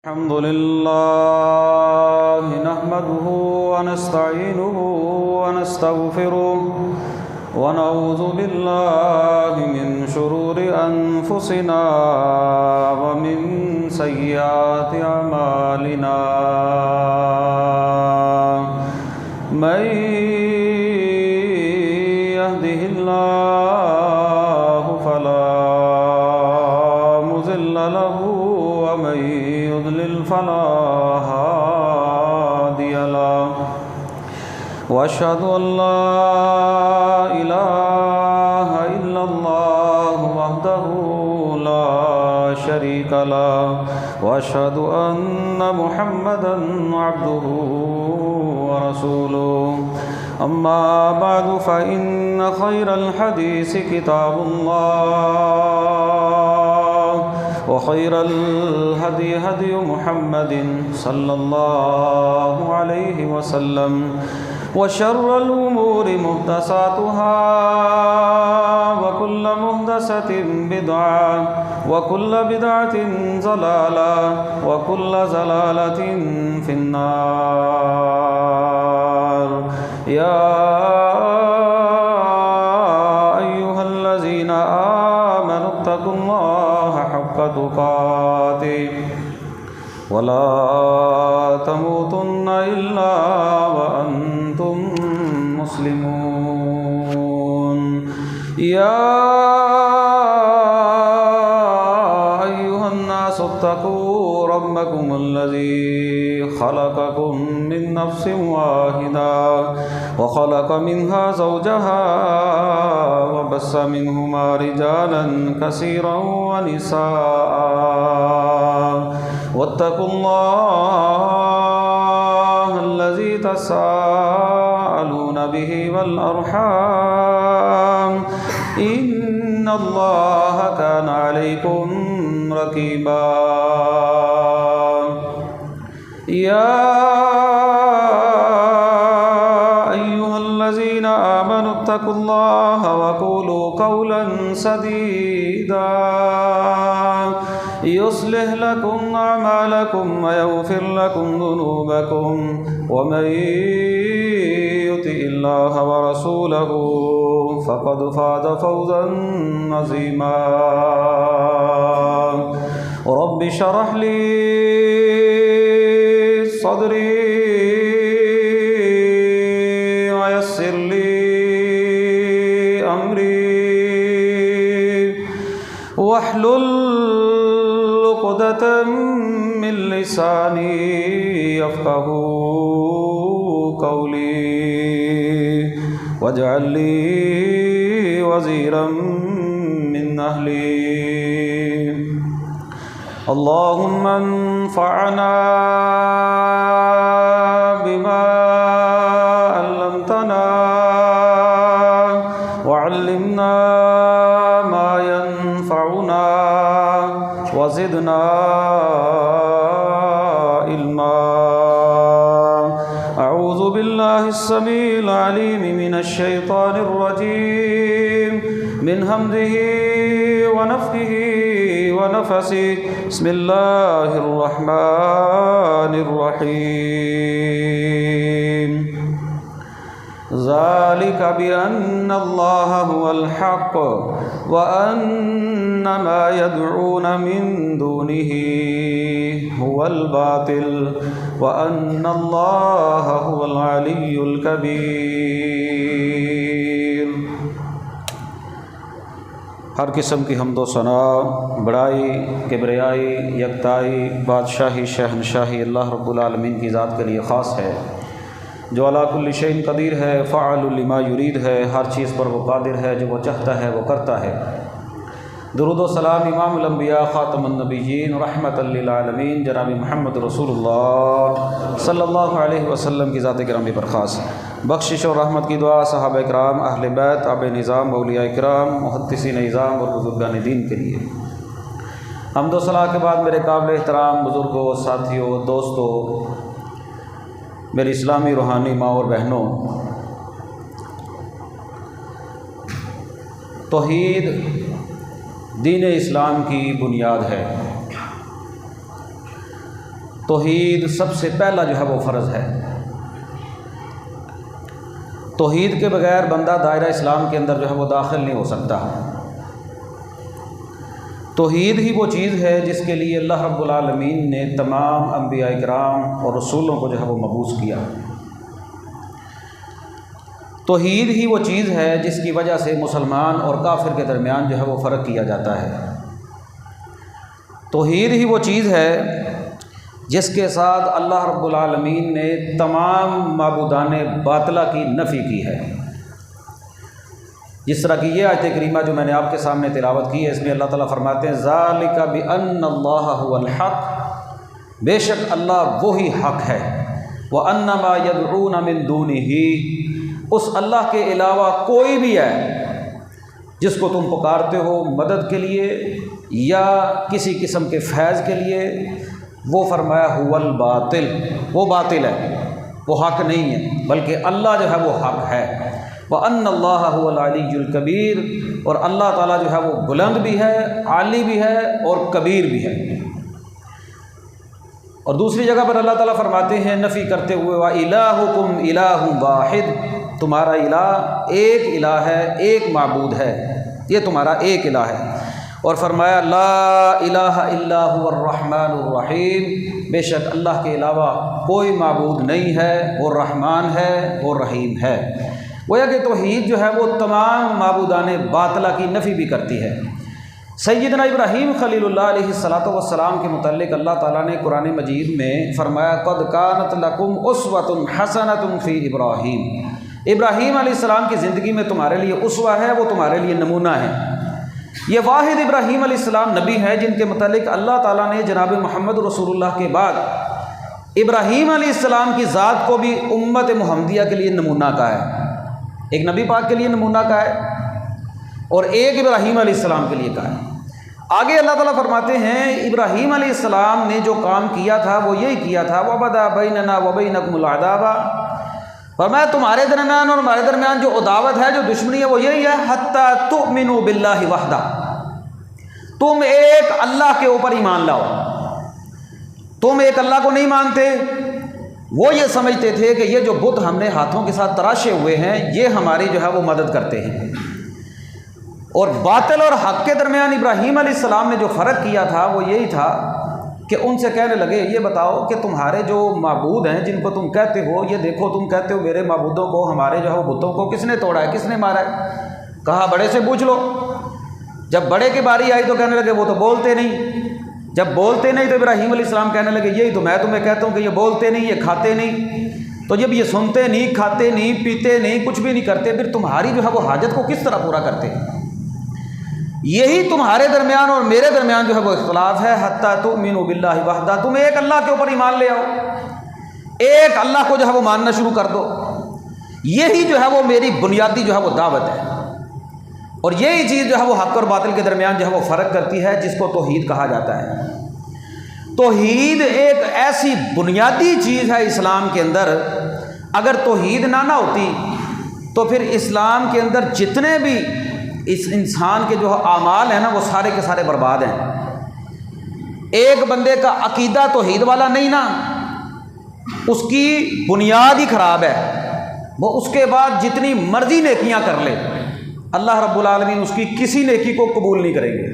الحمد لله نحمده ونستعينه ونستغفره ونعوذ بالله من شرور أنفسنا ومن سيئات أعمالنا من يهده الله فلا مضل له ومن يضلل فلا هادي له وأشهد أن لا إله إلا الله وحده لا شريك له وأشهد أن محمدا عبده ورسوله أما بعد فإن خير الحديث كتاب الله وخير الهدي هدي محمد صلى الله عليه وسلم وشر الأمور محدثاتها وكل محدثة بدعة وكل بدعة ضلالة وكل ضلالة في النار يا أيها الذين آمنوا اتقوا الله حق تقاته ولا تموتن إلا وأنتم مسلمون يا أيها الناس اتقوا ربكم الذي خلقكم من نفس واحدة وخلق منها زوجها وبث منهما رجالا كثيرا ونساء واتقوا الله الذي تساءلون به والأرحام إن الله كان عليكم رقيبا يا أيها الذين آمنوا اتقوا الله وقولوا قولا سديدا يصلح لكم أعمالكم ويغفر لكم ذنوبكم ومن يطع الله ورسوله فقد فاز فوزا عظيما رب اشرح لي صدري ويسر لي أمري واحلل عقدة من لساني يفقهوا قولي واجعل لي وزيرا من أهلي اللهم انفعنا بما علمتنا وعلمنا ما ينفعنا وزدنا علما أعوذ بالله السميع العليم من الشيطان الرجيم من همزه ونفخه ونفسه بسم الله الرحمن الرحيم ذلك بأن الله هو الحق وأن ما يدعون من دونه هو الباطل وأن الله هو العلي الكبير ہر قسم کی حمد و ثنا، بڑائی، کبریائی، یکتائی، بادشاہی، شہنشاہی اللہ رب العالمین کی ذات کے لیے خاص ہے، جو علی کل شیء قدیر ہے، فعال لما یرید ہے، ہر چیز پر وہ قادر ہے، جو وہ چاہتا ہے وہ کرتا ہے۔ درود و سلام امام الانبیاء خاتم النبیین رحمۃ للعالمین جناب محمد رسول اللہ صلی اللہ علیہ وسلم کی ذات گرامی پر خاص، بخشش اور رحمت کی دعا صحابہ کرام، اہل بیت، آب نظام، اولیاء کرام، محدثین نظام اور بزرگان دین کے لیے۔ حمد و ثنا کے بعد میرے قابل احترام بزرگوں، ساتھیوں، دوستوں، میری اسلامی روحانی ماں اور بہنوں، توحید دین اسلام کی بنیاد ہے۔ توحید سب سے پہلا جو ہے وہ فرض ہے۔ توحید کے بغیر بندہ دائرہ اسلام کے اندر جو ہے وہ داخل نہیں ہو سکتا۔ توحید ہی وہ چیز ہے جس کے لیے اللہ رب العالمین نے تمام انبیاء کرام اور رسولوں کو جو ہے وہ مبعوث کیا۔ توحید ہی وہ چیز ہے جس کی وجہ سے مسلمان اور کافر کے درمیان جو ہے وہ فرق کیا جاتا ہے۔ توحید ہی وہ چیز ہے جس کے ساتھ اللہ رب العالمین نے تمام معبودان باطلہ کی نفی کی ہے۔ جس طرح کہ یہ آیت کریمہ جو میں نے آپ کے سامنے تلاوت کی ہے، اس میں اللہ تعالیٰ فرماتے ہیں ذالک بان اللہ هو الحق، بے شک اللہ وہی حق ہے، وان ما یدعون من دونہ، اس اللہ کے علاوہ کوئی بھی ہے جس کو تم پکارتے ہو مدد کے لیے یا کسی قسم کے فیض کے لیے، وہ فرمایا هو الباطل، وہ باطل ہے، وہ حق نہیں ہے، بلکہ اللہ جو ہے وہ حق ہے۔ وَأَنَّ اللَّهَ هُوَ الْعَلِيُّ الْكَبِيرُ، اور اللہ تعالیٰ جو ہے وہ بلند بھی ہے، عالی بھی ہے اور کبیر بھی ہے۔ اور دوسری جگہ پر اللہ تعالیٰ فرماتے ہیں نفی کرتے ہوئے وَإِلَٰهُكُمْ إِلَٰهٌ وَاحِدٌ، تمہارا الہ ایک الہ ہے، ایک معبود ہے، یہ تمہارا ایک الہ ہے۔ اور فرمایا لا الہ الا هو الرحمن الرحیم، بے شک اللہ کے علاوہ کوئی معبود نہیں ہے، وہ رحمان ہے، وہ رحیم ہے۔ گویا کہ توحید جو ہے وہ تمام معبودان باطلہ کی نفی بھی کرتی ہے۔ سیدنا ابراہیم خلیل اللہ علیہ السلام کے متعلق اللہ تعالیٰ نے قرآن مجید میں فرمایا قد کانت لکم اسوۃ حسنۃ فی ابراہیم، ابراہیم علیہ السلام کی زندگی میں تمہارے لیے اسوہ ہے، وہ تمہارے لیے نمونہ ہے۔ یہ واحد ابراہیم علیہ السلام نبی ہیں جن کے متعلق اللہ تعالیٰ نے جناب محمد رسول اللہ کے بعد ابراہیم علیہ السلام کی ذات کو بھی امت محمدیہ کے لیے نمونہ کہا ہے، ایک نبی پاک کے لیے نمونہ کہا ہے اور ایک ابراہیم علیہ السلام کے لیے کہا ہے۔ آگے اللہ تعالیٰ فرماتے ہیں ابراہیم علیہ السلام نے جو کام کیا تھا وہ یہی کیا تھا وَبَدَا بَيْنَنَا وَبَيْنَكُمُ الْعَدَاوَةُ، فرمایا تمہارے درمیان اور ہمارے درمیان جو عداوت ہے، جو دشمنی ہے، وہ یہی ہے حَتَّى تُؤْمِنُوا بِاللَّهِ وَحْدَهُ، تم ایک اللہ کے اوپر ایمان لاؤ۔ تم ایک اللہ کو نہیں مانتے، وہ یہ سمجھتے تھے کہ یہ جو بت ہم نے ہاتھوں کے ساتھ تراشے ہوئے ہیں یہ ہماری جو ہے وہ مدد کرتے ہیں۔ اور باطل اور حق کے درمیان ابراہیم علیہ السلام نے جو فرق کیا تھا وہ یہی تھا کہ ان سے کہنے لگے یہ بتاؤ کہ تمہارے جو معبود ہیں جن کو تم کہتے ہو، یہ دیکھو تم کہتے ہو میرے معبودوں کو، ہمارے جو ہے وہ بتوں کو کس نے توڑا ہے، کس نے مارا ہے؟ کہا بڑے سے پوچھ لو۔ جب بڑے کی باری آئی تو کہنے لگے وہ تو بولتے نہیں۔ جب بولتے نہیں تو ابراہیم علیہ السلام کہنے لگے یہی تو میں تمہیں کہتا ہوں کہ یہ بولتے نہیں، یہ کھاتے نہیں۔ تو جب یہ سنتے نہیں، کھاتے نہیں، پیتے نہیں، کچھ بھی نہیں کرتے، پھر تمہاری جو ہے وہ حاجت کو کس طرح پورا کرتے ہیں؟ یہی تمہارے درمیان اور میرے درمیان جو ہے وہ اختلاف ہے حتیٰ تؤمنوا باللہ وحدہ، تم ایک اللہ کے اوپر ایمان لے آؤ، ایک اللہ کو جو ہے وہ ماننا شروع کر دو۔ یہی جو ہے وہ میری بنیادی جو ہے وہ دعوت ہے، اور یہی چیز جو ہے وہ حق اور باطل کے درمیان جو ہے وہ فرق کرتی ہے، جس کو توحید کہا جاتا ہے۔ توحید ایک ایسی بنیادی چیز ہے اسلام کے اندر، اگر توحید نہ ہوتی تو پھر اسلام کے اندر جتنے بھی اس انسان کے جو اعمال ہیں نا وہ سارے کے سارے برباد ہیں۔ ایک بندے کا عقیدہ توحید والا نہیں نا، اس کی بنیاد ہی خراب ہے، وہ اس کے بعد جتنی مرضی نیکیاں کر لے اللہ رب العالمین اس کی کسی نیکی کو قبول نہیں کریں گے۔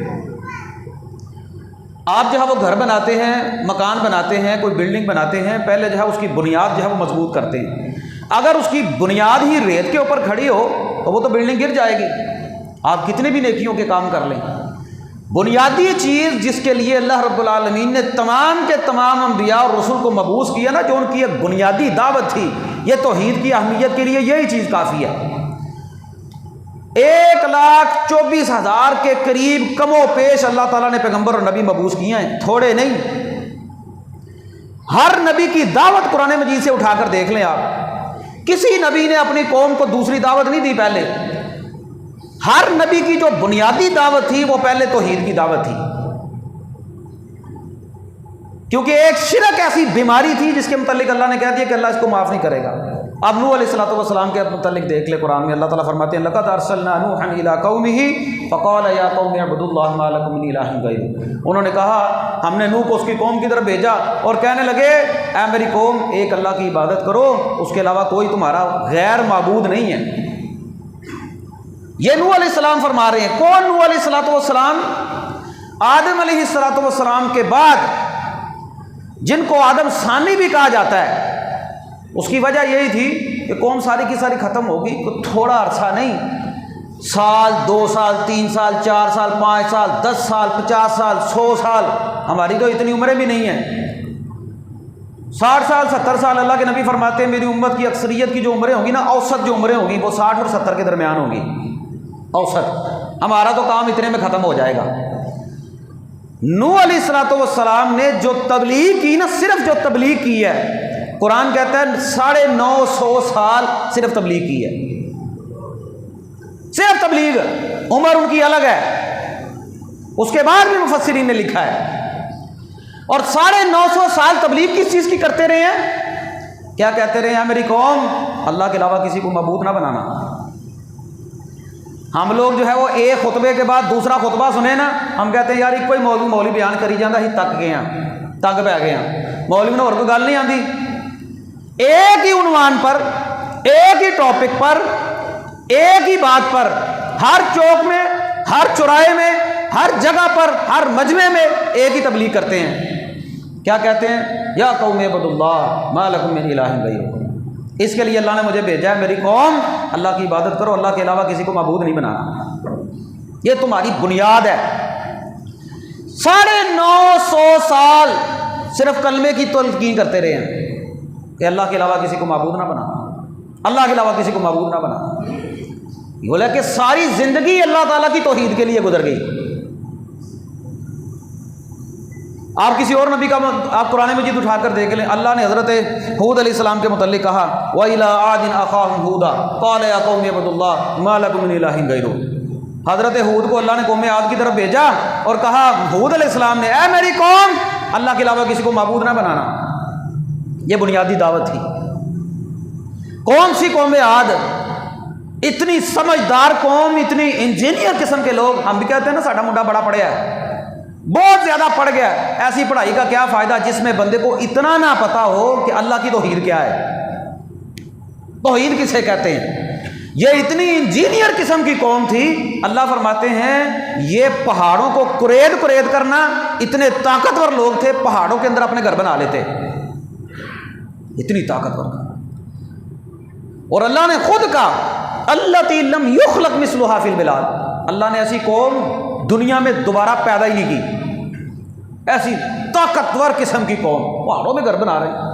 آپ جو ہے وہ گھر بناتے ہیں، مکان بناتے ہیں، کوئی بلڈنگ بناتے ہیں، پہلے جو ہے اس کی بنیاد جو ہے وہ مضبوط کرتے ہیں۔ اگر اس کی بنیاد ہی ریت کے اوپر کھڑی ہو تو وہ تو بلڈنگ گر جائے گی، آپ کتنے بھی نیکیوں کے کام کر لیں۔ بنیادی چیز جس کے لیے اللہ رب العالمین نے تمام کے تمام انبیاء اور رسول کو مبعوث کیا نا، جو ان کی ایک بنیادی دعوت تھی، یہ توحید کی اہمیت کے لیے یہی چیز کافی ہے۔ 1,24,000 کے قریب کم و پیش اللہ تعالیٰ نے پیغمبر اور نبی مبعوث کیے ہیں، تھوڑے نہیں۔ ہر نبی کی دعوت قرآن مجید سے اٹھا کر دیکھ لیں آپ، کسی نبی نے اپنی قوم کو دوسری دعوت نہیں دی پہلے۔ ہر نبی کی جو بنیادی دعوت تھی وہ پہلے توحید کی دعوت تھی، کیونکہ ایک شرک ایسی بیماری تھی جس کے متعلق اللہ نے کہہ دیا کہ اللہ اس کو معاف نہیں کرے گا۔ اب نوح علیہ السلام کے متعلق دیکھ لے قرآن میں اللہ تعالیٰ فرماتے ہیں لقد ارسلنا نوحا الی قومہ فقال یا قوم اعبدوا اللہ ما لکم من الہ غیرہ، انہوں نے کہا ہم نے نوح کو اس کی قوم کی طرف بھیجا اور کہنے لگے اے میری قوم ایک اللہ کی عبادت کرو، اس کے علاوہ کوئی تمہارا غیر معبود نہیں ہے۔ یہ نوح علیہ السلام فرما رہے ہیں۔ کون نوح علیہ السلام؟ آدم علیہ السلام کے بعد جن کو آدم ثانی بھی کہا جاتا ہے، اس کی وجہ یہی تھی کہ قوم ساری کی ساری ختم ہوگی، کوئی تھوڑا عرصہ نہیں، سال 2 سال 3 سال 4 سال 5 سال 10 سال 50 سال 100 سال، ہماری تو اتنی عمریں بھی نہیں ہیں، 60 سال 70 سال۔ اللہ کے نبی فرماتے ہیں میری امت کی اکثریت کی جو عمریں ہوں گی نا، اوسط جو عمریں ہوں گی وہ 60 اور 70 کے درمیان ہوں گی، اوسط۔ ہمارا تو کام اتنے میں ختم ہو جائے گا۔ نوح علیہ السلام نے جو تبلیغ کی نا، صرف جو تبلیغ کی ہے، قرآن کہتا ہے 950 سال صرف تبلیغ کی ہے، صرف تبلیغ۔ عمر ان کی الگ ہے، اس کے بعد بھی مفسرین نے لکھا ہے۔ اور 950 سال تبلیغ کس چیز کی کرتے رہے ہیں؟ کیا کہتے رہے ہیں؟ میری قوم اللہ کے علاوہ کسی کو معبود نہ بنانا۔ ہم لوگ جو ہے وہ ایک خطبے کے بعد دوسرا خطبہ سنیں نا، ہم کہتے ہیں یار ایک کوئی مولوی بیان کری جاندہ ہی تک گئے ہیں، تنگ پہ گئے ہیں، مولوی نے اور کوئی گل نہیں آتی۔ ایک ہی عنوان پر، ایک ہی ٹاپک پر، ایک ہی بات پر، ہر چوک میں، ہر چوراہے میں، ہر جگہ پر، ہر مجمع میں ایک ہی تبلیغ کرتے ہیں۔ کیا کہتے ہیں؟ یا قوم اعبدوا اللہ ما لکم من الہ غیرہ، اس کے لیے اللہ نے مجھے بھیجا ہے میری قوم اللہ کی عبادت کرو، اللہ کے علاوہ کسی کو معبود نہیں بنانا، یہ تمہاری بنیاد ہے۔ 950 سال صرف کلمے کی تلقین کرتے رہے ہیں کہ اللہ کے علاوہ کسی کو معبود نہ بنانا، اللہ کے علاوہ کسی کو معبود نہ بنانا۔ بولا کہ ساری زندگی اللہ تعالیٰ کی توحید کے لیے گزر گئی۔ آپ کسی اور نبی کا آپ قرآن مجید اٹھا کر دیکھ لیں، اللہ نے حضرت ہود علیہ السلام کے متعلق کہا وَإِلَىٰ عَادٍ أَخَاهُمْ هُودًا قَالَ يَا قَوْمِ اعْبُدُوا اللَّهَ مَا لَكُم مِّنْ إِلَٰهٍ غَيْرُهُ۔ حضرت ہود کو اللہ نے قوم عاد کی طرف بھیجا اور کہا ہود علیہ السلام نے اے میری قوم اللہ کے علاوہ کسی کو معبود نہ بنانا۔ یہ بنیادی دعوت تھی۔ کون سی قوم عاد؟ اتنی سمجھدار قوم، اتنی انجینئر قسم کے لوگ۔ ہم بھی کہتے ہیں نا ساڈا منڈا بڑا پڑھیا ہے، بہت زیادہ پڑھ گیا۔ ایسی پڑھائی کا کیا فائدہ جس میں بندے کو اتنا نہ پتا ہو کہ اللہ کی توحید کیا ہے، توحید کسے کہتے ہیں۔ یہ اتنی انجینئر قسم کی قوم تھی، اللہ فرماتے ہیں یہ پہاڑوں کو کرید کرنا، اتنے طاقتور لوگ تھے، پہاڑوں کے اندر اپنے گھر بنا لیتے، اتنی طاقتور۔ اور اللہ نے خود کہا التی لم یخلق مثلھا فی البلاد، اللہ نے ایسی قوم دنیا میں دوبارہ پیدا ہی نہیں کی، ایسی طاقتور قسم کی قوم پہاڑوں میں گھر بنا رہے ہیں۔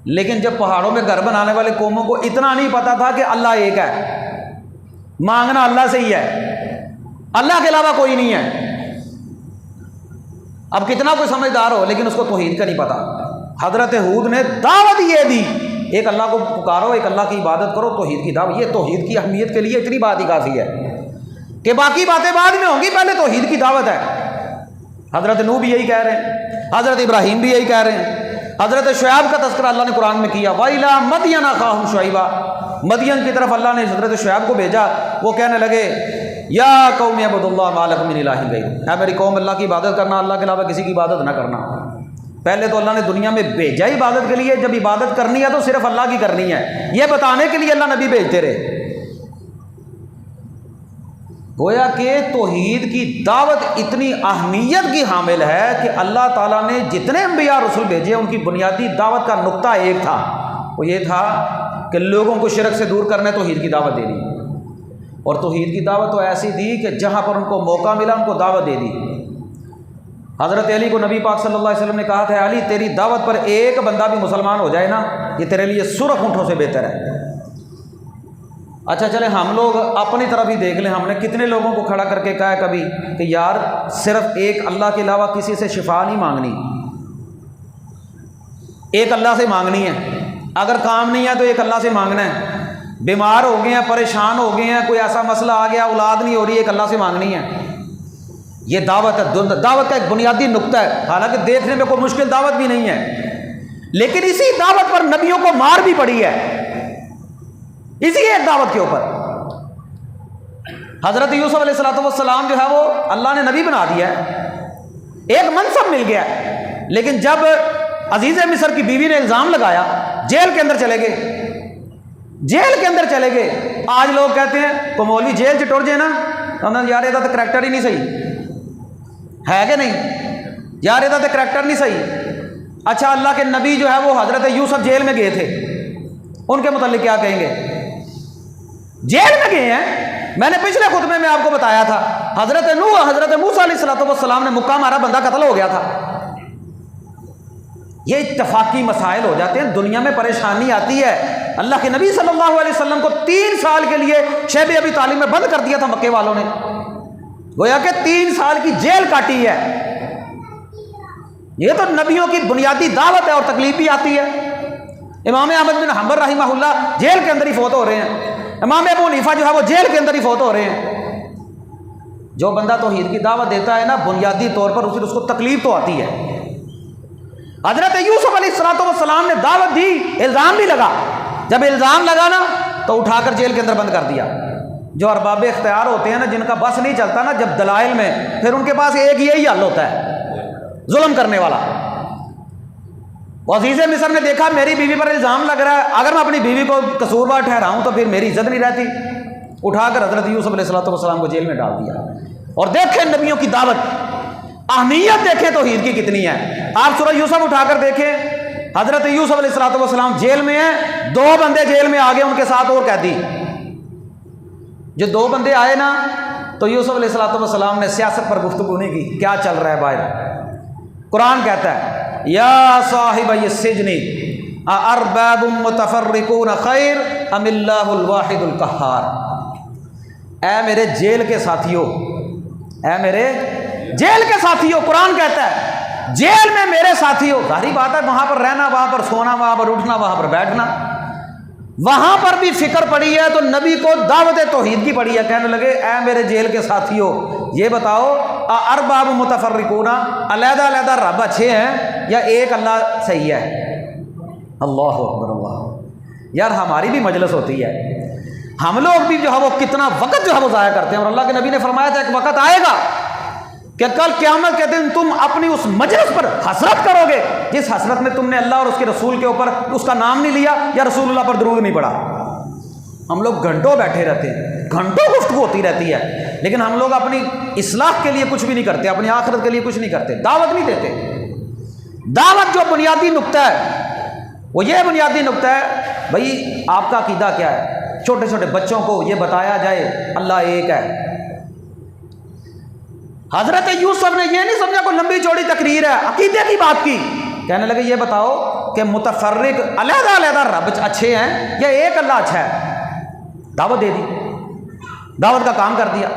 لیکن جب پہاڑوں میں گھر بنانے والے قوموں کو اتنا نہیں پتا تھا کہ اللہ ایک ہے، مانگنا اللہ سے ہی ہے، اللہ کے علاوہ کوئی نہیں ہے۔ اب کتنا کوئی سمجھدار ہو لیکن اس کو توحید کا نہیں پتا۔ حضرت ہود نے دعوت یہ دی، ایک اللہ کو پکارو، ایک اللہ کی عبادت کرو، توحید کی دعوت۔ یہ توحید کی اہمیت کے لیے اتنی بات ہی کافی ہے کہ باقی باتیں بعد میں ہوں گی، پہلے توحید کی دعوت ہے۔ حضرت نوح بھی یہی کہہ رہے ہیں، حضرت ابراہیم بھی یہی کہہ رہے ہیں، حضرت شعیب کا تذکرہ اللہ نے قرآن میں کیا وَإِلَىٰ مَدْيَنَ أَخَاهُمْ شُعَيْبًا، مدین کی طرف اللہ نے حضرت شعیب کو بھیجا، وہ کہنے لگے یا قوم اعبدوا اللہ ما لکم من الہ غیرہ، اے میری قوم اللہ کی عبادت کرنا، اللہ کے علاوہ کسی کی عبادت نہ کرنا۔ پہلے تو اللہ نے دنیا میں بھیجا عبادت کے لیے، جب عبادت کرنی ہے تو صرف اللہ کی کرنی ہے، یہ بتانے کے لیے اللہ نبی بھیجتے رہے۔ گویا کہ توحید کی دعوت اتنی اہمیت کی حامل ہے کہ اللہ تعالیٰ نے جتنے انبیاء رسول بھیجے ان کی بنیادی دعوت کا نقطہ ایک تھا، وہ یہ تھا کہ لوگوں کو شرک سے دور کرنے توحید کی دعوت دے دی، اور توحید کی دعوت تو ایسی دی کہ جہاں پر ان کو موقع ملا ان کو دعوت دے دی۔ حضرت علی کو نبی پاک صلی اللہ علیہ وسلم نے کہا تھا علی تیری دعوت پر ایک بندہ بھی مسلمان ہو جائے نا یہ تیرے لیے سرخ اونٹوں سے بہتر ہے۔ اچھا چلے ہم لوگ اپنی طرف ہی دیکھ لیں، ہم نے کتنے لوگوں کو کھڑا کر کے کہا ہے کبھی کہ یار صرف ایک اللہ کے علاوہ کسی سے شفا نہیں مانگنی، ایک اللہ سے مانگنی ہے، اگر کام نہیں ہے تو ایک اللہ سے مانگنا ہے، بیمار ہو گئے ہیں، پریشان ہو گئے ہیں، کوئی ایسا مسئلہ آ گیا اولاد نہیں ہو رہی، ایک اللہ سے مانگنی ہے۔ یہ دعوت ہے، دعوت کا ایک بنیادی نقطہ ہے، حالانکہ دیکھنے میں کوئی مشکل دعوت بھی نہیں ہے، لیکن اسی دعوت پر نبیوں کو مار بھی پڑی ہے۔ اسی ایک دعوت کے اوپر حضرت یوسف علیہ السلام جو ہے وہ اللہ نے نبی بنا دیا ہے، ایک منصب مل گیا ہے، لیکن جب عزیز مصر کی بیوی نے الزام لگایا جیل کے اندر چلے گئے، جیل کے اندر چلے گئے۔ آج لوگ کہتے ہیں کو مولوی جیل چ ٹر جائے نا یار یہ تو کریکٹر ہی نہیں صحیح ہے کہ نہیں، یار یہ تو کریکٹر نہیں صحیح۔ اچھا اللہ کے نبی جو ہے وہ حضرت یوسف جیل میں گئے تھے، ان کے متعلق کیا کہیں گے؟ جیل میں گئے ہیں۔ میں نے پچھلے خطبے میں آپ کو بتایا تھا حضرت نوح حضرت موسیٰ علیہ السلام نے مکہ مارا، بندہ قتل ہو گیا تھا۔ یہ اتفاقی مسائل ہو جاتے ہیں، دنیا میں پریشانی آتی ہے۔ اللہ کے نبی صلی اللہ علیہ وسلم کو 3 سال کے لیے شیب ابی طالب میں بند کر دیا تھا مکے والوں نے، گویا کہ 3 سال کی جیل کاٹی ہے۔ یہ تو نبیوں کی بنیادی دعوت ہے اور تکلیف بھی آتی ہے۔ امام احمد بن حنبل رحمہ اللہ جیل کے اندر ہی فوت ہو رہے ہیں، امام ابو حنیفہ جو ہے وہ جیل کے اندر ہی فوت ہو رہے ہیں۔ جو بندہ توحید کی دعوت دیتا ہے نا بنیادی طور پر پھر اس کو تکلیف تو آتی ہے۔ حضرت یوسف علیہ السلام نے دعوت دی، الزام بھی لگا، جب الزام لگا نا تو اٹھا کر جیل کے اندر بند کر دیا۔ جو ارباب اختیار ہوتے ہیں نا، جن کا بس نہیں چلتا نا جب دلائل میں، پھر ان کے پاس ایک یہی حل ہوتا ہے، ظلم کرنے والا۔ عزیز مصر نے دیکھا میری بیوی پر الزام لگ رہا ہے، اگر میں اپنی بیوی کو قصوروار ٹھہراؤں تو پھر میری عزت نہیں رہتی، اٹھا کر حضرت یوسف علیہ السلام کو جیل میں ڈال دیا۔ اور دیکھیں نبیوں کی دعوت، اہمیت دیکھیں توحید کی کتنی ہے۔ آپ سورہ یوسف اٹھا کر دیکھیں، حضرت یوسف علیہ السلام جیل میں ہیں، 2 بندے جیل میں آگے، ان کے ساتھ اور قیدی۔ جو 2 بندے آئے نا تو یوسف علیہ السلام نے سیاست پر گفتگو نہیں کی، کیا چل رہا ہے باہر۔ قرآن کہتا ہے یا صاحب السجن ارباب متفرقون خیر ام اللہ الواحد القہار۔ اے میرے جیل کے ساتھیوں، اے میرے جیل کے ساتھیوں، قرآن کہتا ہے جیل میں میرے ساتھیوں، ظاہری بات ہے وہاں پر رہنا، وہاں پر سونا، وہاں پر اٹھنا، وہاں پر بیٹھنا، وہاں پر بھی فکر پڑی ہے تو نبی کو دعوت توحید کی پڑی ہے۔ کہنے لگے اے میرے جیل کے ساتھیوں یہ بتاؤ ارباب متفرقون، علیحدہ علیحدہ رب اچھے ہیں یا ایک اللہ صحیح ہے؟ اللہ اکبر اللہ۔ یار ہماری بھی مجلس ہوتی ہے، ہم لوگ بھی جو ہے وہ کتنا وقت جو ہے وہ ضائع کرتے ہیں، اور اللہ کے نبی نے فرمایا تھا ایک وقت آئے گا کہ کل قیامت کے دن تم اپنی اس مجلس پر حسرت کرو گے جس حسرت میں تم نے اللہ اور اس کے رسول کے اوپر اس کا نام نہیں لیا یا رسول اللہ پر درود نہیں پڑھا۔ ہم لوگ گھنٹوں بیٹھے رہتے ہیں، گھنٹوں گفتگو ہوتی رہتی ہے، لیکن ہم لوگ اپنی اصلاح کے لیے کچھ بھی نہیں کرتے، اپنی آخرت کے لیے کچھ نہیں کرتے، دعوت نہیں دیتے۔ دعوت جو بنیادی نقطہ ہے وہ یہ بنیادی نقطہ ہے بھائی آپ کا عقیدہ کیا ہے۔ چھوٹے چھوٹے بچوں کو یہ بتایا جائے اللہ ایک ہے۔ حضرت یوسف نے یہ نہیں سمجھا کوئی لمبی چوڑی تقریر ہے، عقیدے کی بات کی۔ کہنے لگے یہ بتاؤ کہ متفرق علیحدہ علیحدہ رب اچھے ہیں یا ایک اللہ اچھا ہے؟ دعوت دے دی، دعوت کا کام کر دیا۔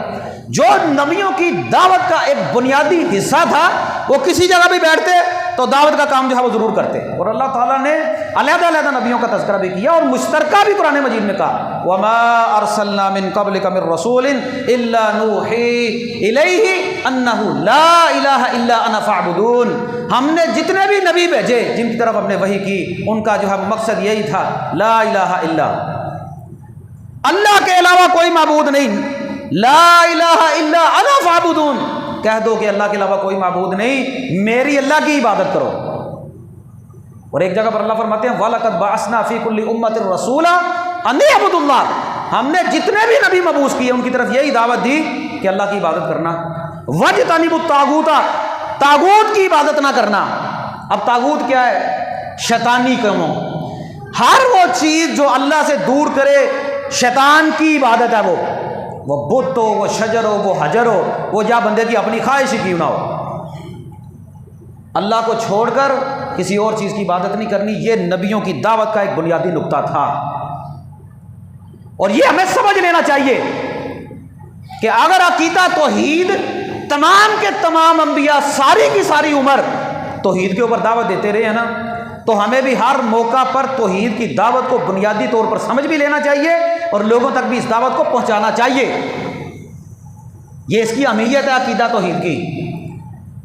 جو نبیوں کی دعوت کا ایک بنیادی حصہ تھا وہ کسی جگہ بھی بیٹھتے تو دعوت کا کام جو ہے وہ ضرور کرتے، اور اللہ تعالیٰ نے علیحدہ علیحدہ نبیوں کا تذکرہ بھی کیا اور مشترکہ بھی قرآن مجید میں کہا وَمَا أَرْسَلْنَا مِن قَبْلِكَ مِن رَّسُولٍ إِلَّا نُوحِي إِلَيْهِ أَنَّهُ لَا إِلَٰهَ إِلَّا أَنَا فَاعْبُدُونِ۔ ہم نے جتنے بھی نبی بھیجے جن کی طرف ہم نے وحی کی ان کا جو ہے مقصد یہی تھا لا الہ الا اللہ کے علاوہ کوئی معبود نہیں، لا الہ الا انا فاعبدون، کہہ دو کہ اللہ کے علاوہ کوئی معبود نہیں، میری اللہ کی عبادت کرو۔ اور ایک جگہ پر اللہ فرماتے ہیں وَلَقَدْ بَعَثْنَا فِي كُلِّ أُمَّةٍ رَّسُولًا أَنِ اعْبُدُوا اللَّهَ، ہم نے جتنے بھی نبی مبعوث کیے ان کی طرف یہی دعوت دی کہ اللہ کی عبادت کرنا، وَاجْتَنِبُوا الطَّاغُوتَ، طاغوت کی عبادت نہ کرنا۔ اب طاغوت کیا ہے؟ شیطانی کاموں، ہر وہ چیز جو اللہ سے دور کرے شیطان کی عبادت ہے، وہ بت ہو، وہ شجر ہو، وہ حجر ہو، وہ جا بندے کی اپنی خواہش ہی کیوں نہ ہو۔ اللہ کو چھوڑ کر کسی اور چیز کی عبادت نہیں کرنی، یہ نبیوں کی دعوت کا ایک بنیادی نقطہ تھا۔ اور یہ ہمیں سمجھ لینا چاہیے کہ اگر عقیدہ توحید تمام کے تمام انبیاء ساری کی ساری عمر توحید کے اوپر دعوت دیتے رہے ہیں نا، تو ہمیں بھی ہر موقع پر توحید کی دعوت کو بنیادی طور پر سمجھ بھی لینا چاہیے اور لوگوں تک بھی اس دعوت کو پہنچانا چاہیے۔ یہ اس کی اہمیت ہے عقیدہ توحید کی۔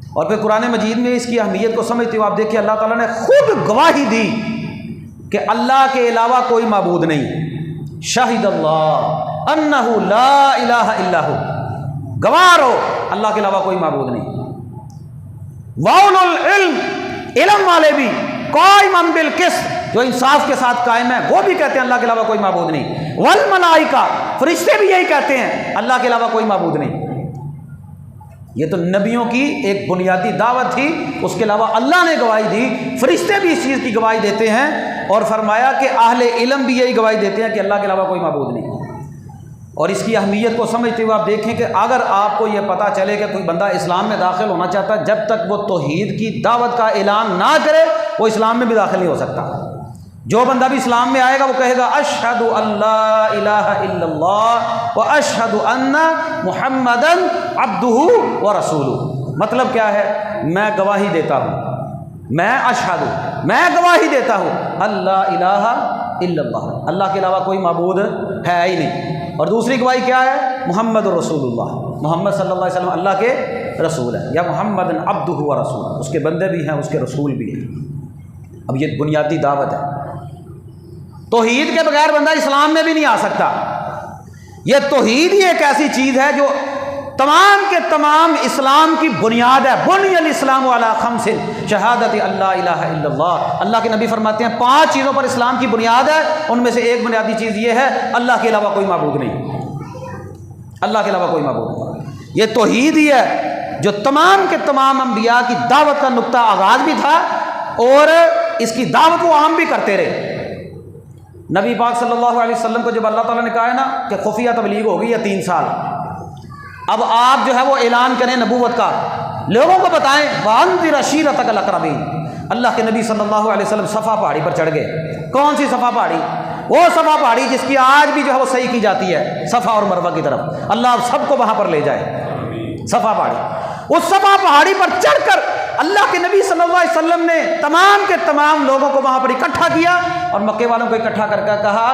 اور پھر قرآن مجید میں اس کی اہمیت کو سمجھتے ہوئے آپ دیکھیں اللہ تعالیٰ نے خود گواہی دی کہ اللہ کے علاوہ کوئی معبود نہیں۔ شاہد اللہ انہ لا الہ الا ہو، گواہ رہو اللہ کے علاوہ کوئی معبود نہیں۔ وَأُولُو الْعِلْمِ، علم والے بھی، قائمًا بالقسط، جو انصاف کے ساتھ قائم ہے، وہ بھی کہتے ہیں اللہ کے علاوہ کوئی معبود نہیں۔ والملائکہ، فرشتے بھی یہی کہتے ہیں اللہ کے علاوہ کوئی معبود نہیں۔ یہ تو نبیوں کی ایک بنیادی دعوت تھی، اس کے علاوہ اللہ نے گواہی دی، فرشتے بھی اس چیز کی گواہی دیتے ہیں، اور فرمایا کہ اہل علم بھی یہی گواہی دیتے ہیں کہ اللہ کے علاوہ کوئی معبود نہیں۔ اور اس کی اہمیت کو سمجھتے ہوئے آپ دیکھیں کہ اگر آپ کو یہ پتہ چلے کہ کوئی بندہ اسلام میں داخل ہونا چاہتا ہے، جب تک وہ توحید کی دعوت کا اعلان نہ کرے وہ اسلام میں بھی داخل نہیں ہو سکتا۔ جو بندہ بھی اسلام میں آئے گا وہ کہے گا اشہد ان لا الہ الا اللہ و اشہد ان محمدن عبدہ و رسولہ۔ مطلب کیا ہے؟ میں گواہی دیتا ہوں، میں اشہد، میں گواہی دیتا ہوں اللہ الہ الا اللہ، اللہ کے علاوہ کوئی معبود ہے ہی نہیں۔ اور دوسری گواہی کیا ہے؟ محمد رسول اللہ، محمد صلی اللہ علیہ وسلم اللہ کے رسول ہیں، یا محمد عبدہ و رسول، اس کے بندے بھی ہیں، اس کے رسول بھی ہیں۔ اب یہ بنیادی دعوت ہے۔ توحید کے بغیر بندہ اسلام میں بھی نہیں آ سکتا۔ یہ توحید ہی ایک ایسی چیز ہے جو تمام کے تمام اسلام کی بنیاد ہے۔ بنی الاسلام علی خمس، شہادت اللہ الہ الا اللہ۔ اللہ کے نبی فرماتے ہیں 5 چیزوں پر اسلام کی بنیاد ہے، ان میں سے ایک بنیادی چیز یہ ہے اللہ کے علاوہ کوئی معبود نہیں، اللہ کے علاوہ کوئی معبود نہیں۔ یہ توحید ہی ہے جو تمام کے تمام انبیاء کی دعوت کا نقطہ آغاز بھی تھا، اور اس کی دعوت وہ عام بھی کرتے رہے۔ نبی پاک صلی اللہ علیہ وسلم کو جب اللہ تعالیٰ نے کہا ہے نا کہ خفیہ تبلیغ ہوگی یا 3 سال، اب آپ جو ہے وہ اعلان کریں نبوت کا، لوگوں کو بتائیں وَأَنذِرْ عَشِيرَتَكَ الْأَقْرَبِينَ۔ اللہ کے نبی صلی اللہ علیہ وسلم صفا پہاڑی پر چڑھ گئے۔ کون سی صفا پہاڑی؟ وہ صفا پہاڑی جس کی آج بھی جو ہے وہ صحیح کی جاتی ہے، صفا اور مروہ کی طرف۔ اللہ آپ سب کو وہاں پر لے جائے، صفا پہاڑی۔ اس صفا پہاڑی پر چڑھ کر اللہ کے نبی صلی اللہ علیہ وسلم نے تمام کے تمام لوگوں کو وہاں پر اکٹھا کیا، اور مکے والوں کو اکٹھا کر کے کہا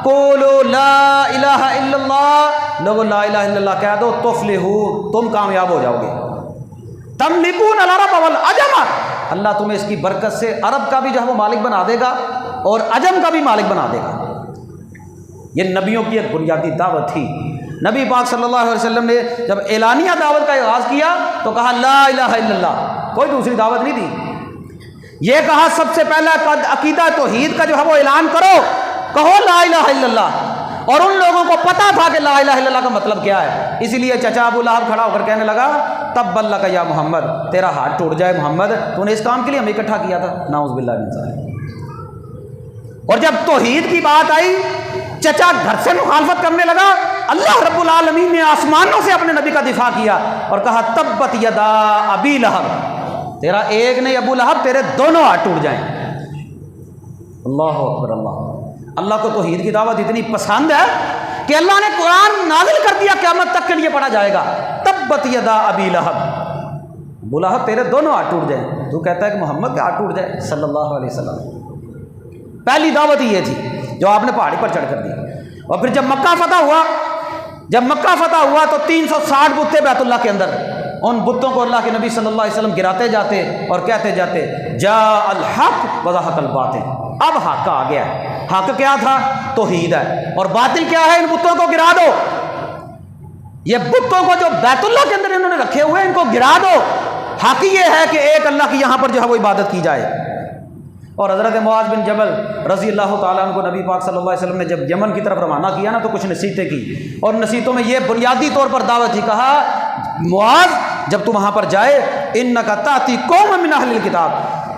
قولوا لا الہ الا اللہ، لوگو لا الہ الا اللہ کہہ دو تفلحوا، تم کامیاب ہو جاؤ گے۔ تملکون العرب والعجم، اللہ تمہیں اس کی برکت سے عرب کا بھی جو ہے وہ مالک بنا دے گا اور عجم کا بھی مالک بنا دے گا۔ یہ نبیوں کی ایک بنیادی دعوت تھی۔ نبی پاک صلی اللہ علیہ وسلم نے جب اعلانیہ دعوت کا آغاز کیا تو کہا لا الہ الا اللہ، کوئی دوسری دعوت نہیں دی۔ یہ کہا سب سے پہلا عقیدہ توحید کا جو ہے وہ اعلان کرو، کہو لا الہ الا اللہ۔ اور ان لوگوں کو پتا تھا کہ لا الہ الا اللہ کا مطلب کیا ہے، اسی لیے چچا ابو لہب کھڑا ہو کر کہنے لگا تب لک یا محمد، تیرا ہاتھ ٹوٹ جائے محمد، تو نے اس کام کے لیے ہمیں اکٹھا کیا تھا، نعوذ باللہ من ذالک۔ اور جب توحید کی بات آئی چچا گھر سے مخالفت کرنے لگا، اللہ رب العالمین نے آسمانوں سے اپنے نبی کا دفاع کیا اور کہا تبت یدا ابی لہب، تیرا ایک نہیں ابو لہب تیرے دونوں ہاتھ ٹوٹ جائیں۔ اللہ اکبر اللہ۔ اللہ کو توحید کی دعوت اتنی پسند ہے کہ اللہ نے قرآن نازل کر دیا، قیامت تک کے لیے پڑھا جائے گا تبت یدا ابی لہب، ابو لہب تیرے دونوں ہاتھ ٹوٹ جائیں۔ تو کہتا ہے کہ محمد کے ہاتھ ٹوٹ جائے صلی اللہ علیہ وسلم۔ پہلی دعوت یہ تھی جو آپ نے پہاڑی پر چڑھ کر دی۔ اور پھر جب مکہ فتح ہوا تو 360 بت تھے بیت اللہ کے اندر، ان بتوں کو اللہ کے نبی صلی اللہ علیہ وسلم گراتے جاتے اور کہتے جاتے جاء الحق وزہق الباطل، اب حق آ گیا ہے۔ حق کیا تھا؟ توحید ہے، اور باطل کیا ہے؟ ان بتوں کو گرا دو۔ یہ بتوں کو جو بیت اللہ کے اندر انہوں نے رکھے ہوئے ان کو گرا دو۔ حق یہ ہے کہ ایک اللہ کی یہاں پر جو ہے وہ عبادت کی جائے۔ اور حضرت معاذ بن جبل رضی اللہ تعالیٰ عنہ کو نبی پاک صلی اللہ علیہ وسلم نے جب یمن کی طرف روانہ کیا نا تو کچھ نصیحتیں کی، اور نصیحتوں میں یہ بنیادی طور پر دعوت تھی، کہا معاذ جب تو وہاں پر جائے انک تاتی قوم من اہل الکتاب،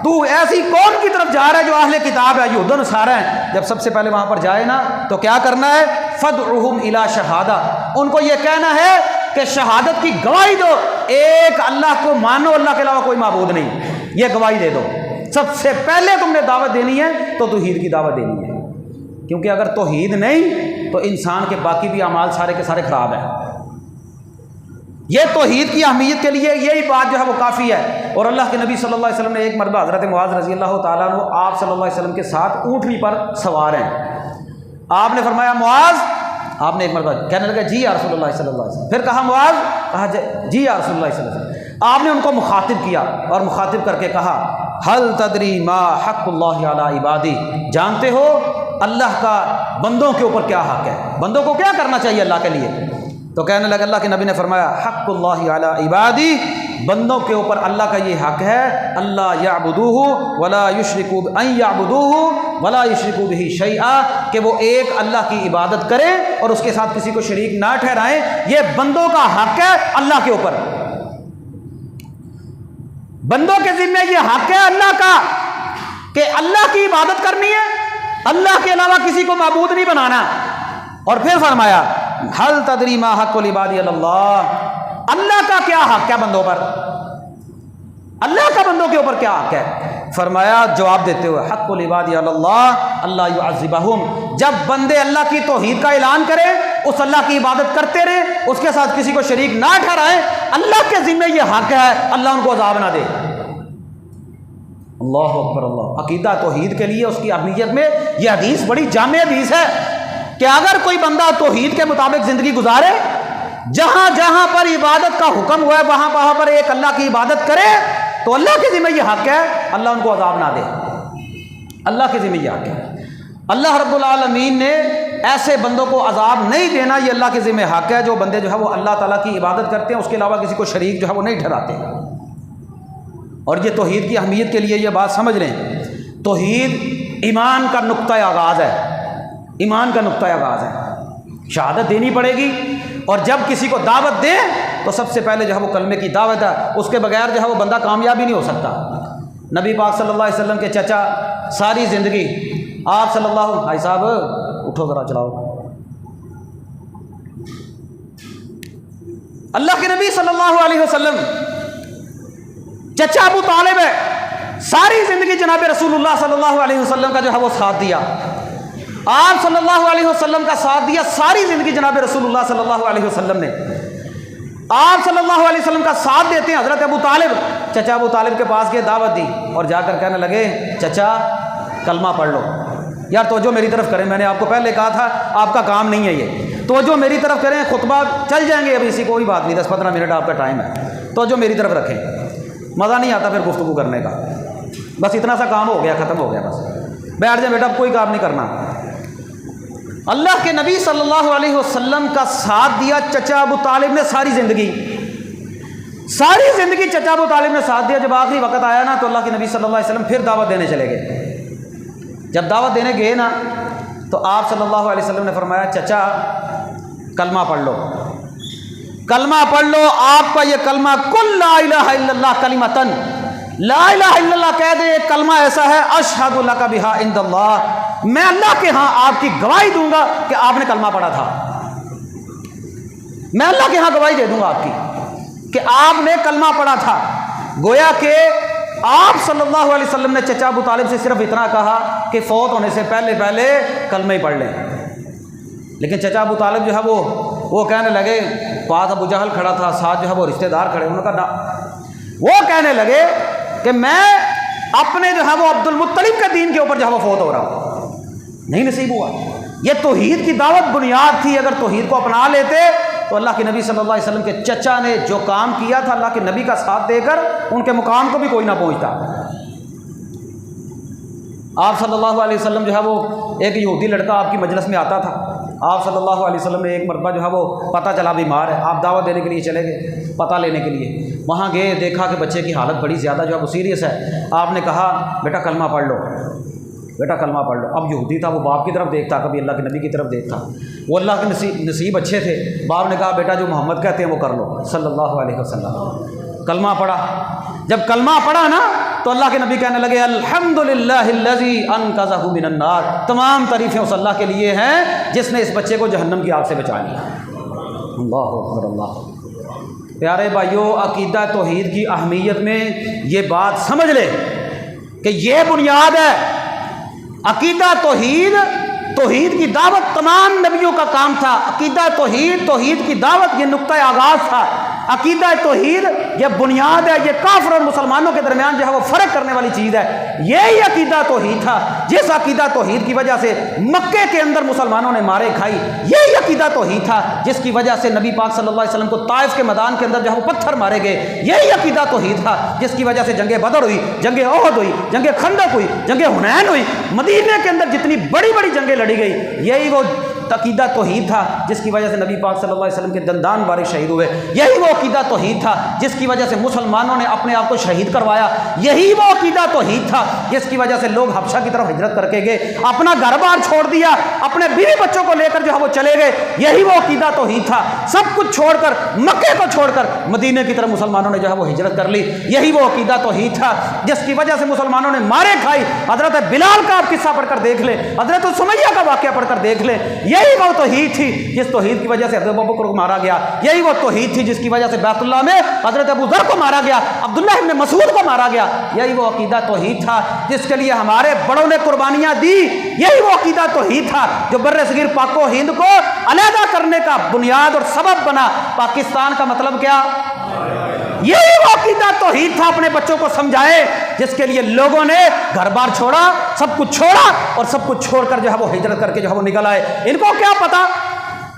تو ایسی قوم کی طرف جا رہا ہے جو اہل کتاب ہے، یہود و نصارہ ہیں، جب سب سے پہلے وہاں پر جائے نا تو کیا کرنا ہے؟ فدعوہم الی شہادہ، ان کو یہ کہنا ہے کہ شہادت کی گواہی دو، ایک اللہ کو مانو، اللہ کے علاوہ کوئی معبود نہیں، یہ گواہی دے دو۔ سب سے پہلے تم نے دعوت دینی ہے تو توحید کی دعوت دینی ہے، کیونکہ اگر توحید نہیں تو انسان کے باقی بھی اعمال سارے کے سارے خراب ہیں۔ یہ توحید کی اہمیت کے لیے یہی بات جو ہے وہ کافی ہے۔ اور اللہ کے نبی صلی اللہ علیہ وسلم نے ایک مرتبہ حضرت معاذ رضی اللہ تعالیٰ عنہ آپ صلی اللہ علیہ وسلم کے ساتھ اونٹنی پر سوار ہیں، آپ نے فرمایا معاذ، آپ نے ایک مرتبہ کہنے لگا جی یا رسول اللہ صلی اللہ علیہ وسلم، پھر کہا معاذ، کہا جی یا رسول اللہ صلی اللہ علیہ وسلم۔ آپ نے ان کو مخاطب کیا اور مخاطب کر کے کہا حل تدری ما حق اللہ علی عبادی، جانتے ہو اللہ کا بندوں کے اوپر کیا حق ہے، بندوں کو کیا کرنا چاہیے اللہ کے لیے؟ تو کہنے لگا، اللہ کے نبی نے فرمایا حق اللہ علی عبادی، بندوں کے اوپر اللہ کا یہ حق ہے اللہ یعبدوہ ولا یشرکوا ان یعبدوہ ولا یشرکوا بہ شیئا، کہ وہ ایک اللہ کی عبادت کریں اور اس کے ساتھ کسی کو شریک نہ ٹھہرائیں۔ یہ بندوں کا حق ہے اللہ کے اوپر، بندوں کے ذمہ یہ حق ہے اللہ کا کہ اللہ کی عبادت کرنی ہے، اللہ کے علاوہ کسی کو معبود نہیں بنانا۔ اور پھر فرمایا حل تدری ما حق العباد علی اللہ، اللہ کا کیا حق ہے بندوں پر، اللہ کا بندوں کے اوپر کیا حق ہے؟ فرمایا جواب دیتے ہوئے حق العباد علی اللہ اللہ یعذبہم، جب بندے اللہ کی توحید کا اعلان کریں، اس اللہ کی عبادت کرتے رہیں، اس کے ساتھ کسی کو شریک نہ ٹھہرائیں، اللہ کے ذمہ یہ حق ہے اللہ ان کو عذاب نہ دے۔ اللہ اکبر اللہ۔ عقیدہ توحید کے لیے اس کی اہمیت میں یہ حدیث بڑی جامع حدیث ہے کہ اگر کوئی بندہ توحید کے مطابق زندگی گزارے، جہاں جہاں پر عبادت کا حکم ہوا ہے وہاں وہاں پر ایک اللہ کی عبادت کرے، تو اللہ کے ذمہ یہ حق ہے اللہ ان کو عذاب نہ دے، اللہ کے ذمہ یہ حق ہے۔ اللہ رب العالمین نے ایسے بندوں کو عذاب نہیں دینا، یہ اللہ کے ذمہ حق ہے، جو بندے جو ہے وہ اللہ تعالیٰ کی عبادت کرتے ہیں، اس کے علاوہ کسی کو شریک جو ہے وہ نہیں ٹھہراتے۔ اور یہ توحید کی اہمیت کے لیے یہ بات سمجھ لیں، توحید ایمان کا نقطۂ آغاز ہے، ایمان کا نقطۂ آغاز ہے۔ شہادت دینی پڑے گی، اور جب کسی کو دعوت دیں تو سب سے پہلے جو ہے وہ کلمے کی دعوت ہے، اس کے بغیر جو ہے وہ بندہ کامیاب ہی نہیں ہو سکتا۔ نبی پاک صلی اللہ علیہ وسلم کے چچا ساری زندگی آپ صلی اللہ علیہ، بھائی صاحب اٹھو ذرا چلاؤ، اللہ کے نبی صلی اللہ علیہ وسلم چچا ابو طالب ہے، ساری زندگی جناب رسول اللہ صلی اللہ علیہ وسلم کا جو ہے وہ ساتھ دیا، آپ صلی اللہ علیہ وسلم کا ساتھ دیا ساری زندگی جناب رسول اللہ صلی اللہ علیہ وسلم نے۔ آپ صلی اللہ علیہ وسلم کا ساتھ دیتے ہیں حضرت ابو طالب، چچا ابو طالب کے پاس گئے، دعوت دی اور جا کر کہنے لگے چچا کلمہ پڑھ لو۔ یار توجہ میری طرف کریں، میں نے آپ کو پہلے کہا تھا آپ کا کام نہیں ہے یہ، توجہ میری طرف کریں، خطبہ چل جائیں گے ابھی، اسی کوئی بات نہیں، 10-15 منٹ آپ کا ٹائم ہے، توجہ میری طرف رکھیں، مزہ نہیں آتا پھر گفتگو کرنے کا، بس اتنا سا کام ہو گیا، ختم ہو گیا، بس بیٹھ جائیں بیٹا، اب کوئی کام نہیں کرنا۔ اللہ کے نبی صلی اللہ علیہ وسلم کا ساتھ دیا چچا ابو طالب نے ساری زندگی چچا ابو طالب نے ساتھ دیا۔ جب آخری وقت آیا نا تو اللہ کے نبی صلی اللہ علیہ وسلم پھر دعوت دینے چلے گئے۔ جب دعوت دینے گئے نا تو آپ صلی اللہ علیہ وسلم نے فرمایا چچا کلمہ پڑھ لو، کلمہ پڑھ لو، آپ کا یہ کلمہ کل لا الہ الا اللہ کلمتن، لا الہ الا اللہ کہہ دے، ایک کلمہ ایسا ہے اشہد لک بہا عند اللہ، میں اللہ کے ہاں آپ کی گواہی دوں گا کہ آپ نے کلمہ پڑھا تھا، میں اللہ کے ہاں گواہی دے دوں گا آپ کی کہ آپ نے کلمہ پڑھا تھا۔ گویا کہ آپ صلی اللہ علیہ وسلم نے چچا ابو طالب سے صرف اتنا کہا کہ فوت ہونے سے پہلے کلمہ ہی پڑھ لیں، لیکن چچا ابو طالب جو ہے وہ کہنے لگے، پاس ابو جہل کھڑا تھا، ساتھ جو ہے وہ رشتہ دار کھڑے، انہوں نے کہا وہ کہنے لگے کہ میں اپنے جو ہے وہ عبد المطلب کے دین کے اوپر جو ہے وہ فوت ہو رہا ہوں، نہیں نصیب ہوا۔ یہ توحید کی دعوت بنیاد تھی، اگر توحید کو اپنا لیتے تو اللہ کے نبی صلی اللہ علیہ وسلم کے چچا نے جو کام کیا تھا اللہ کے نبی کا ساتھ دے کر ان کے مقام کو بھی کوئی نہ پہنچتا۔ آپ صلی اللہ علیہ وسلم جو ہے وہ ایک یہودی لڑکا آپ کی مجلس میں آتا تھا، آپ صلی اللہ علیہ وسلم نے ایک مرتبہ جو ہے وہ پتہ چلا بیمار ہے، آپ دعوت دینے کے لیے چلے گئے، پتہ لینے کے لیے وہاں گئے، دیکھا کہ بچے کی حالت بڑی زیادہ جو ہے وہ سیریس ہے، آپ نے کہا بیٹا کلمہ پڑھ لو، بیٹا کلمہ پڑھ لو۔ اب یہودی تھا، وہ باپ کی طرف دیکھتا، کبھی اللہ کے نبی کی طرف دیکھتا، وہ اللہ کے نصیب اچھے تھے، باپ نے کہا بیٹا جو محمد کہتے ہیں وہ کر لو، صلی اللہ علیہ وسلم۔ کلمہ پڑھا، جب کلمہ پڑھا نا تو اللہ کے نبی کہنے لگے الحمدللہ الذی انقذہ من النار، تمام تعریفیں اس اللہ کے لیے ہیں جس نے اس بچے کو جہنم کی آگ سے بچا لیا۔ اللہ اکبر اللہ۔ پیارے بھائیو، عقیدہ توحید کی اہمیت میں یہ بات سمجھ لے کہ یہ بنیاد ہے۔ عقیدہ توحید کی دعوت تمام نبیوں کا کام تھا، عقیدہ توحید کی دعوت یہ نقطۂ آغاز تھا، عقیدہ توحید یہ بنیاد ہے، یہ کافر اور مسلمانوں کے درمیان جو ہے وہ فرق کرنے والی چیز ہے۔ یہی عقیدہ توحید تھا جس عقیدہ توحید کی وجہ سے مکے کے اندر مسلمانوں نے مارے کھائی، یہی عقیدہ توحید تھا جس کی وجہ سے نبی پاک صلی اللہ علیہ وسلم کو طائف کے میدان کے اندر جہاں پتھر مارے گئے، یہی عقیدہ توحید تھا جس کی وجہ سے جنگ بدر ہوئی، جنگ احد ہوئی، جنگ خندق ہوئی، جنگ حنین ہوئی، مدینے کے اندر جتنی بڑی بڑی جنگیں لڑی گئی، یہی وہ عقیدہ توحید تھا جس کی وجہ سے نبی پاک صلی اللہ علیہ وسلم کے دندان بارے شہید ہوئے، یہی وہ عقیدہ توحید تھا جس کی وجہ سے مسلمانوں نے اپنے آپ کو شہید کروایا، یہی وہ عقیدہ توحید تھا جس کی وجہ سے لوگ حبشہ کی طرف ہجرت کر کے گئے، اپنا گھر بار چھوڑ دیا، اپنے بیوی بچوں کو لے کر جو ہے وہ چلے گئے، یہی وہ عقیدہ توحید تھا، سب کچھ چھوڑ کر مکے کو چھوڑ کر مدینے کی طرف مسلمانوں نے جو ہے وہ ہجرت کر لی، یہی وہ عقیدہ توحید تھا جس کی وجہ سے مسلمانوں نے مارے کھائی۔ حضرت بلال کا آپ قصہ پڑھ کر دیکھ لیں، حضرت سمیہ کا واقعہ پڑھ کر دیکھ لیں، یہی وہ توحید تھی جس توحید کی وجہ سے حضرت ابوبکر کو مارا گیا، یہی وہ توحید تھی جس کی وجہ سے بیت اللہ میں حضرت ابو ذر کو مارا گیا، عبداللہ ابن مسعود کو مارا گیا، یہی وہ عقیدہ توحید تھا جس کے لیے ہمارے بڑوں نے قربانیاں دی، یہی وہ عقیدہ توحید تھا جو بر صغیر پاک و ہند کو علیحدہ کرنے کا بنیاد اور سبب بنا۔ پاکستان کا مطلب کیا؟ یہی وہ عقیدہ توحید تھا، اپنے بچوں کو سمجھائے جس کے لیے لوگوں نے گھر بار چھوڑا، سب کچھ چھوڑا اور سب کچھ چھوڑ کر جو ہے وہ ہجرت کر کے جو ہے وہ نکل آئے۔ ان کو کیا پتا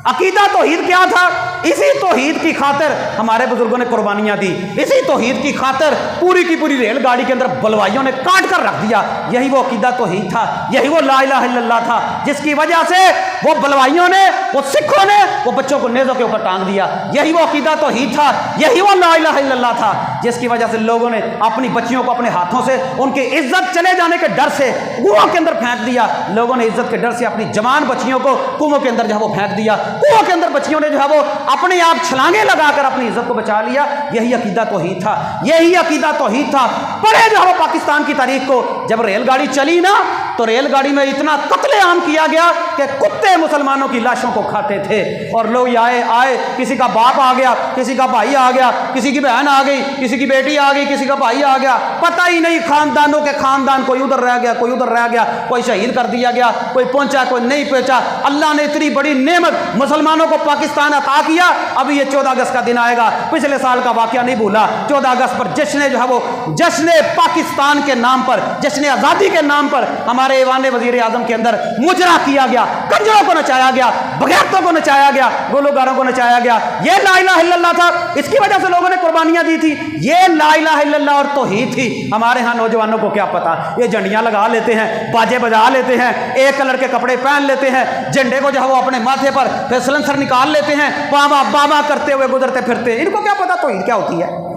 عقیدہ توحید کیا تھا؟ اسی توحید کی خاطر ہمارے بزرگوں نے قربانیاں دی، اسی توحید کی خاطر پوری کی پوری ریل گاڑی کے اندر بلوائیوں نے کاٹ کر رکھ دیا، یہی وہ عقیدہ توحید تھا، یہی وہ لا الہ الا اللہ تھا جس کی وجہ سے وہ بلوائیوں نے، وہ سکھوں نے وہ بچوں کو نیزوں کے اوپر ٹانگ دیا، یہی وہ عقیدہ توحید تھا، یہی وہ لا الہ الا اللہ تھا جس کی وجہ سے لوگوں نے اپنی بچیوں کو اپنے ہاتھوں سے ان کی عزت چلے جانے کے ڈر سے کنووں کے اندر پھینک دیا، لوگوں نے عزت کے ڈر سے اپنی جوان بچیوں کو کنووں کے اندر جو ہے وہ پھینک دیا، کنووں کے اندر بچیوں نے جو ہے وہ اپنے آپ چھلانگیں لگا کر اپنی عزت کو بچا لیا، یہی عقیدہ توحید تھا، یہی عقیدہ توحید تھا۔ پڑھے جو ہے وہ پاکستان کی تاریخ کو، جب ریل گاڑی چلی نا تو ریل گاڑی میں اتنا قتل عام کیا گیا کہ کتے مسلمانوں کی لاشوں کو کھاتے تھے، اور لوگ آئے کسی کا باپ آ گیا، کسی کا بھائی آ گیا، کسی کی بہن آ گئی، کسی کی بیٹی آ گئی، کسی کا بھائی آ گیا، پتہ ہی نہیں خاندانوں کے خاندان، کوئی ادھر رہ گیا، کوئی ادھر رہ گیا، کوئی شہید کر دیا گیا، کوئی پہنچا کوئی نہیں پہنچا۔ اللہ نے اتنی بڑی نعمت مسلمانوں کو پاکستان عطا کیا۔ ابھی یہ 14 اگست کا دن آئے گا، پچھلے سال کا واقعہ نہیں بھولا، 14 اگست پر جشن جو ہے وہ جشن پاکستان کے نام پر، جشن آزادی کے نام پر ہمارے ایوان وزیر اعظم کے اندر مجرا کیا گیا، کنجروں کو نچایا گیا، بغیرتوں کو نچایا گیا، گلوکاروں کو نچایا گیا، یہ لا الہ الا اللہ تھا، اس کی وجہ سے لوگوں نے قربانیاں دی تھی، یہ لا الہ الا اللہ اور توحید تھی۔ ہمارے ہاں نوجوانوں کو کیا پتا، یہ جھنڈیاں لگا لیتے ہیں، باجے بجا لیتے ہیں، ایک کلر کے کپڑے پہن لیتے ہیں، جھنڈے کو جو ہے وہ اپنے ماتھے پر پھر سلنسر نکال لیتے ہیں، بابا بابا کرتے ہوئے گزرتے پھرتے، ان کو کیا پتا توحید کیا ہوتی ہے۔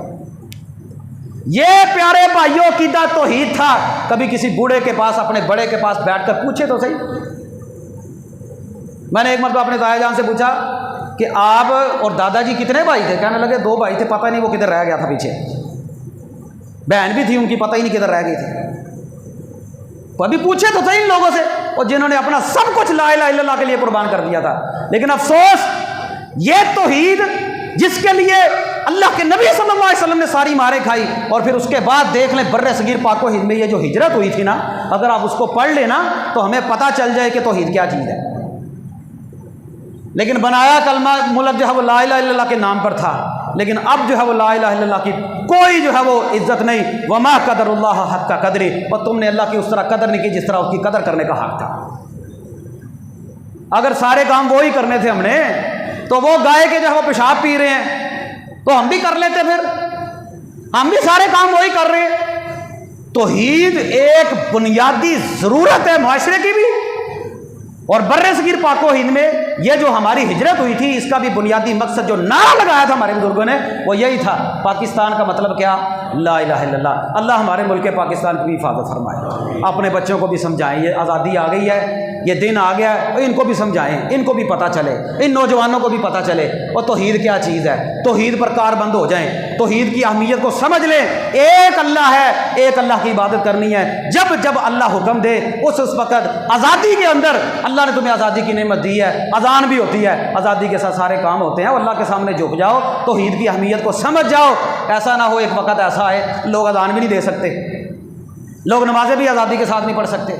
یہ پیارے بھائیوں عقیدہ توحید تھا۔ کبھی کسی بوڑھے کے پاس، اپنے بڑے کے پاس بیٹھ کر پوچھے تو صحیح۔ میں نے ایک مرتبہ اپنے دادا جان سے پوچھا کہ آپ اور دادا جی کتنے بھائی تھے؟ کہنے لگے 2 بھائی تھے، پتہ نہیں وہ کدھر رہ گیا تھا پیچھے، بہن بھی تھی ان کی، پتہ ہی نہیں کدھر رہ گئی تھی۔ ابھی پوچھے تو صحیح ان لوگوں سے، اور جنہوں نے اپنا سب کچھ لا الہ الا اللہ کے لیے قربان کر دیا تھا۔ لیکن افسوس، یہ توحید جس کے لیے اللہ کے نبی صلی اللہ علیہ وسلم نے ساری مارے کھائی، اور پھر اس کے بعد دیکھ لیں بر صغیر پاک و ہند میں یہ جو ہجرت ہوئی تھی نا، اگر آپ اس کو پڑھ لیں نا تو ہمیں پتہ چل جائے کہ توحید کیا چیز ہے۔ لیکن بنایا کلمہ ملک جو ہے وہ لا الہ الا اللہ کے نام پر تھا، لیکن اب جو ہے وہ لا الہ الا اللہ کی کوئی جو ہے وہ عزت نہیں۔ وما قدر اللہ حق کا قدر، اور تم نے اللہ کی اس طرح قدر نہیں کی جس طرح اس کی قدر کرنے کا حق تھا۔ اگر سارے کام وہی کرنے تھے ہم نے، تو وہ گائے کے جو ہے وہ پیشاب پی رہے ہیں تو ہم بھی کر لیتے، پھر ہم بھی سارے کام وہی کر رہے ہیں۔ توحید ایک بنیادی ضرورت ہے معاشرے کی بھی، اور بر صغیر پاک و ہند میں یہ جو ہماری ہجرت ہوئی تھی، اس کا بھی بنیادی مقصد جو نعرہ لگایا تھا ہمارے بزرگوں نے وہ یہی تھا، پاکستان کا مطلب کیا؟ لا الہ الا اللہ۔ اللہ ہمارے ملک پاکستان کی بھی حفاظت فرمائے، اپنے بچوں کو بھی سمجھائیں یہ آزادی آ گئی ہے، یہ دن آ گیا ہے، ان کو بھی سمجھائیں، ان کو بھی پتہ چلے، ان نوجوانوں کو بھی پتہ چلے اور توحید کیا چیز ہے، توحید پر کار بند ہو جائیں، توحید کی اہمیت کو سمجھ لیں۔ ایک اللہ ہے، ایک اللہ کی عبادت کرنی ہے۔ جب جب اللہ حکم دے اس وقت آزادی کے اندر، اللہ نے تمہیں آزادی کی نعمت دی ہے، اذان بھی ہوتی ہے، آزادی کے ساتھ سارے کام ہوتے ہیں، اللہ کے سامنے جھک جاؤ، توحید کی اہمیت کو سمجھ جاؤ۔ ایسا نہ ہو ایک وقت ایسا ہے لوگ اذان بھی نہیں دے سکتے، لوگ نمازیں بھی آزادی کے ساتھ نہیں پڑھ سکتے،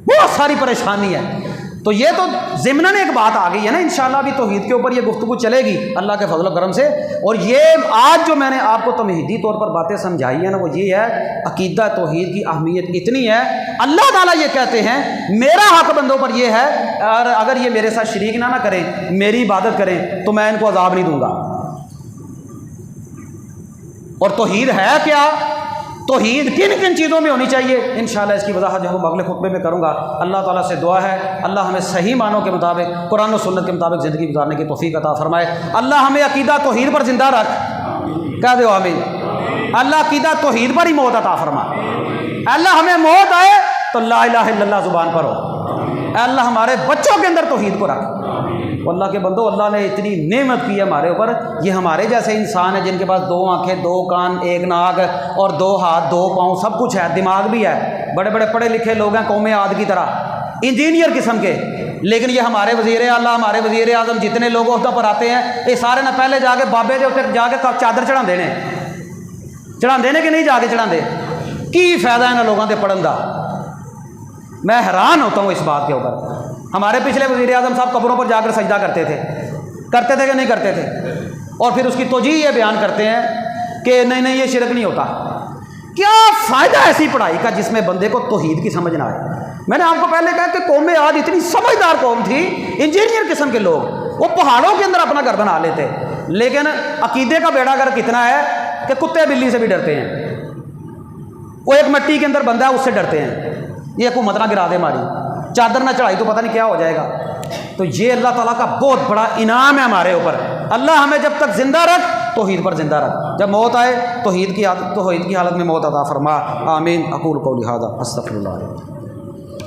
بہت ساری پریشانی ہے۔ تو یہ تو ضمناً ایک بات آ گئی ہے نا، انشاءاللہ ابھی توحید کے اوپر یہ گفتگو چلے گی اللہ کے فضل و کرم سے۔ اور یہ آج جو میں نے آپ کو تمہیدی طور پر باتیں سمجھائی ہیں نا، وہ یہ ہے عقیدہ توحید کی اہمیت اتنی ہے، اللہ تعالیٰ یہ کہتے ہیں میرا حق بندوں پر یہ ہے، اور اگر یہ میرے ساتھ شریک نہ کریں، میری عبادت کریں، تو میں ان کو عذاب نہیں دوں گا۔ اور توحید ہے کیا، توحید کن کن چیزوں میں ہونی چاہیے، انشاءاللہ اس کی وضاحت جو ہے وہ اگلے خطبے میں کروں گا۔ اللہ تعالیٰ سے دعا ہے اللہ ہمیں صحیح معنوں کے مطابق قرآن و سنت کے مطابق زندگی گزارنے کی توفیق عطا فرمائے۔ اللہ ہمیں عقیدہ توحید پر زندہ رکھ، کہہ دو آمین۔ اللہ عقیدہ توحید پر ہی موت عطا فرما۔ اللہ ہمیں موت آئے تو لا الہ الا اللہ زبان پر ہو۔ اللہ ہمارے بچوں کے اندر توحید کو رکھ۔ اللہ کے بندو، اللہ نے اتنی نعمت کی ہے ہمارے اوپر، یہ ہمارے جیسے انسان ہیں جن کے پاس 2 آنکھیں 2 کان 1 ناک اور 2 ہاتھ 2 پاؤں سب کچھ ہے، دماغ بھی ہے، بڑے بڑے پڑھے لکھے لوگ ہیں قوم عاد کی طرح انجینئر قسم کے، لیکن یہ ہمارے وزیر اعلیٰ ہمارے وزیر اعظم جتنے لوگ عہدہ پر آتے ہیں یہ سارے نہ پہلے جا کے بابے کے اوپر جا کے چادر چڑھا دینے کہ نہیں جا کے چڑھا دے، کی فائدہ ہے نا لوگوں کے پڑھن کا۔ میں حیران ہوتا ہوں اس بات کے اوپر۔ ہمارے پچھلے وزیر اعظم صاحب قبروں پر جا کر سجدہ کرتے تھے کہ نہیں کرتے تھے، اور پھر اس کی توجیہ یہ بیان کرتے ہیں کہ نہیں یہ شرک نہیں ہوتا۔ کیا فائدہ ایسی پڑھائی کا جس میں بندے کو توحید کی سمجھ نہ آئے؟ میں نے آپ کو پہلے کہا کہ قوم عاد اتنی سمجھدار قوم تھی، انجینئر قسم کے لوگ، وہ پہاڑوں کے اندر اپنا گھر بنا لیتے، لیکن عقیدے کا بیڑا گرک کتنا ہے کہ کتے بلی سے بھی ڈرتے ہیں، وہ ایک مٹی کے اندر بندہ ہے اس سے ڈرتے ہیں، یہ حکومت نہ گرا دے ہماری، چادر نہ چڑھائی تو پتہ نہیں کیا ہو جائے گا۔ تو یہ اللہ تعالیٰ کا بہت بڑا انعام ہے ہمارے اوپر۔ اللہ ہمیں جب تک زندہ رکھ توحید پر زندہ رکھ، جب موت آئے توحید کی حالت میں موت عطا فرما۔ آمین۔ اقول قولی ھذا استغفر اللہ۔